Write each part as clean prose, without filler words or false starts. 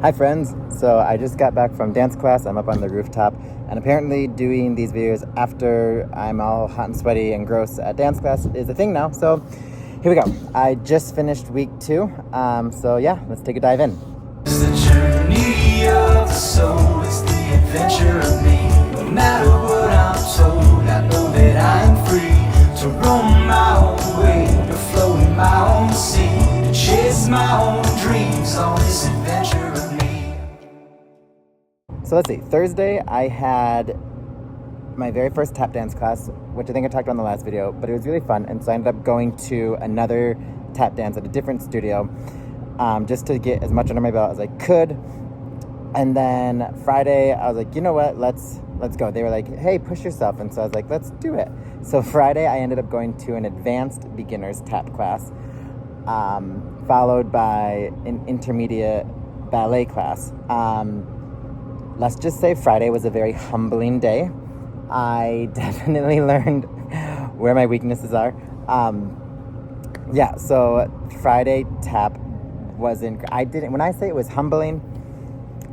Hi friends, so I just got back from dance class. I'm up on the rooftop and apparently doing these videos after I'm all hot and sweaty and gross at dance class is a thing now. So here we go. I just finished week 2. So yeah, let's take a dive in. It's the journey of the soul, it's the adventure of me. No matter what I'm told, I know that I'm free to roam my own way, to flow in my own sea, to chase my own dreams on this adventure of me. So let's see, Thursday I had my very first tap dance class, which I think I talked about in the last video, but it was really fun. And so I ended up going to another tap dance at a different studio, just to get as much under my belt as I could. And then Friday, I was like, you know what, let's go. They were like, hey, push yourself. And so I was like, let's do it. So Friday, I ended up going to an advanced beginner's tap class, followed by an intermediate ballet class. Let's just say Friday was a very humbling day. I definitely learned where my weaknesses are. So Friday tap when I say it was humbling,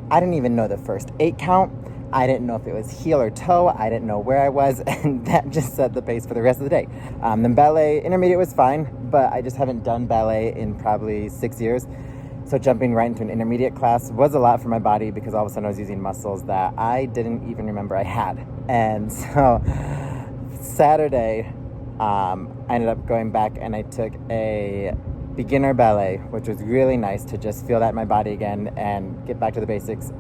I didn't even know the first 8 count. I didn't know if it was heel or toe. I didn't know where I was, and that just set the pace for the rest of the day. Then ballet intermediate was fine, but I just haven't done ballet in probably 6 years. So jumping right into an intermediate class was a lot for my body because all of a sudden I was using muscles that I didn't even remember I had. And so Saturday, I ended up going back and I took a beginner ballet, which was really nice to just feel that in my body again and get back to the basics.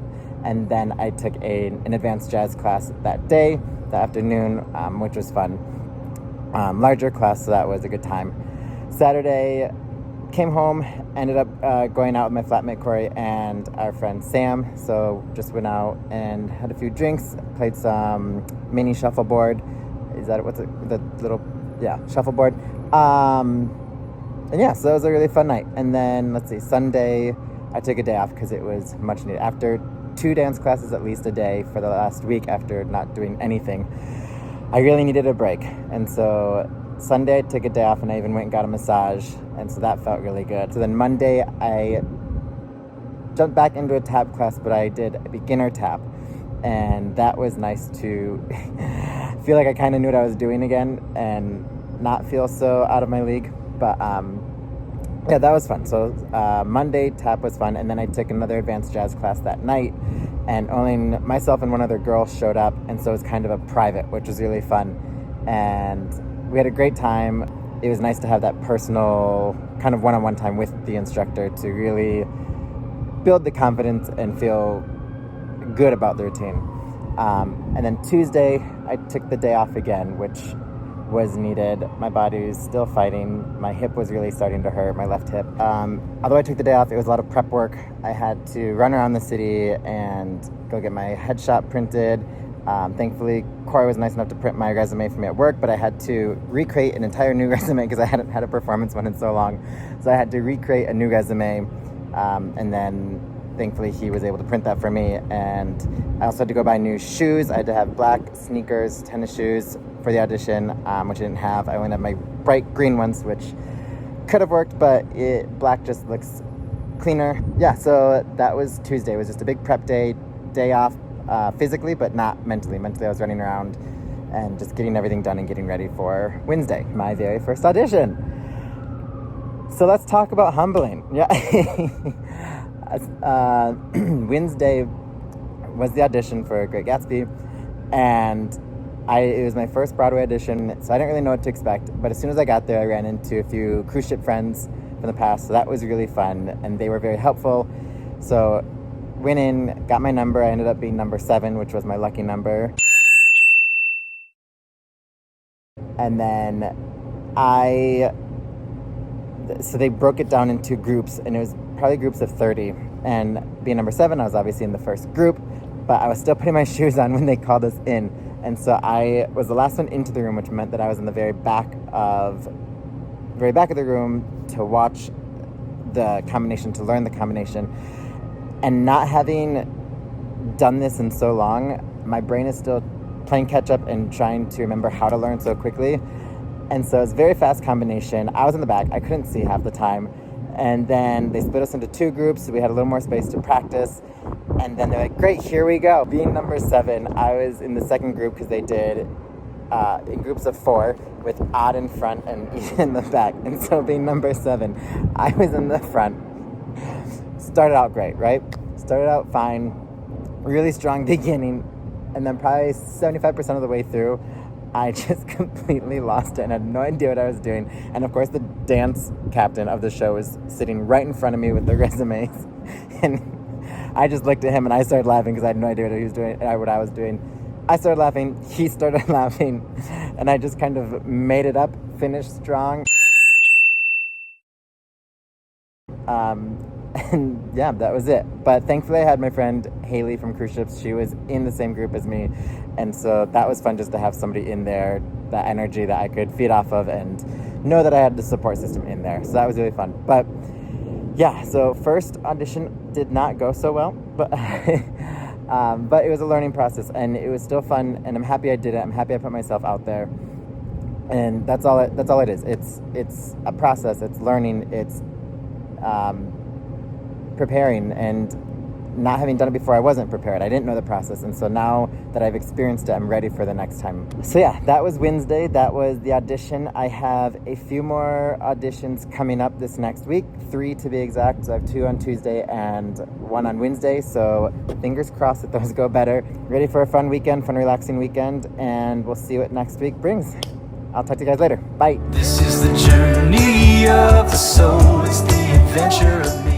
And then I took an advanced jazz class that day, that afternoon, which was fun. Larger class, so that was a good time. Saturday, came home, ended up going out with my flatmate Corey and our friend Sam. So just went out and had a few drinks, played some mini shuffleboard. Is that what's it? The little, shuffleboard. And yeah, so that was a really fun night. And then let's see, Sunday I took a day off because it was much needed. After 2 dance classes at least a day for the last week after not doing anything, I really needed a break. And so Sunday I took a day off and I even went and got a massage, and so that felt really good. So then Monday I jumped back into a tap class, but I did a beginner tap, and that was nice to feel like I kind of knew what I was doing again and not feel so out of my league. But that was fun. So Monday tap was fun, and then I took another advanced jazz class that night, and only myself and one other girl showed up, and so it was kind of a private, which was really fun. And we had a great time. It was nice to have that personal kind of one-on-one time with the instructor to really build the confidence and feel good about the routine. And then Tuesday, I took the day off again, which was needed. My body was still fighting. My hip was really starting to hurt, my left hip. Although I took the day off, it was a lot of prep work. I had to run around the city and go get my headshot printed. Thankfully, Corey was nice enough to print my resume for me at work, but I had to recreate an entire new resume because I hadn't had a performance one in so long. So I had to recreate a new resume, and then thankfully he was able to print that for me. And I also had to go buy new shoes. I had to have black sneakers, tennis shoes for the audition, which I didn't have. I only had my bright green ones, which could have worked, but black just looks cleaner. Yeah, so that was Tuesday. It was just a big prep day off. Physically, but not mentally. Mentally, I was running around and just getting everything done and getting ready for Wednesday, my very first audition. So let's talk about humbling. Yeah. Wednesday was the audition for Great Gatsby, and it was my first Broadway audition, so I didn't really know what to expect. But as soon as I got there, I ran into a few cruise ship friends from the past, so that was really fun, and they were very helpful. So went in, got my number. I ended up being number 7, which was my lucky number. And then so they broke it down into groups, and it was probably groups of 30. And being number 7, I was obviously in the first group, but I was still putting my shoes on when they called us in. And so I was the last one into the room, which meant that I was in the very back of the room to watch the combination, to learn the combination. And not having done this in so long, my brain is still playing catch up and trying to remember how to learn so quickly. And so it's a very fast combination. I was in the back. I couldn't see half the time. And then they split us into 2 groups, so we had a little more space to practice. And then they're like, great, here we go. Being number 7, I was in the second group because they did in groups of 4 with Odd in front and Ian in the back. And so being number 7, I was in the front. Started out great, right? Started out fine, really strong beginning, and then probably 75% of the way through, I just completely lost it and had no idea what I was doing. And of course, the dance captain of the show was sitting right in front of me with the resumes. And I just looked at him and I started laughing because I had no idea what he was doing, what I was doing. I started laughing, he started laughing, and I just kind of made it up, finished strong. And yeah, that was it. But thankfully I had my friend Haley from Cruise Ships. She was in the same group as me. And so that was fun just to have somebody in there, that energy that I could feed off of and know that I had the support system in there. So that was really fun. But yeah, so first audition did not go so well, but but it was a learning process and it was still fun, and I'm happy I did it. I'm happy I put myself out there. And that's all it is. It's a process, it's learning, it's preparing, and not having done it before, I wasn't prepared. I didn't know the process, and so now that I've experienced it, I'm ready for the next time. So yeah, that was Wednesday. That was the audition. I have a few more auditions coming up this next week, 3 to be exact. So I have 2 on Tuesday and 1 on Wednesday, so fingers crossed that those go better. Ready for a fun weekend, fun relaxing weekend, and we'll see what next week brings. I'll talk to you guys later. Bye. This is the journey of the soul. It's the adventure of me.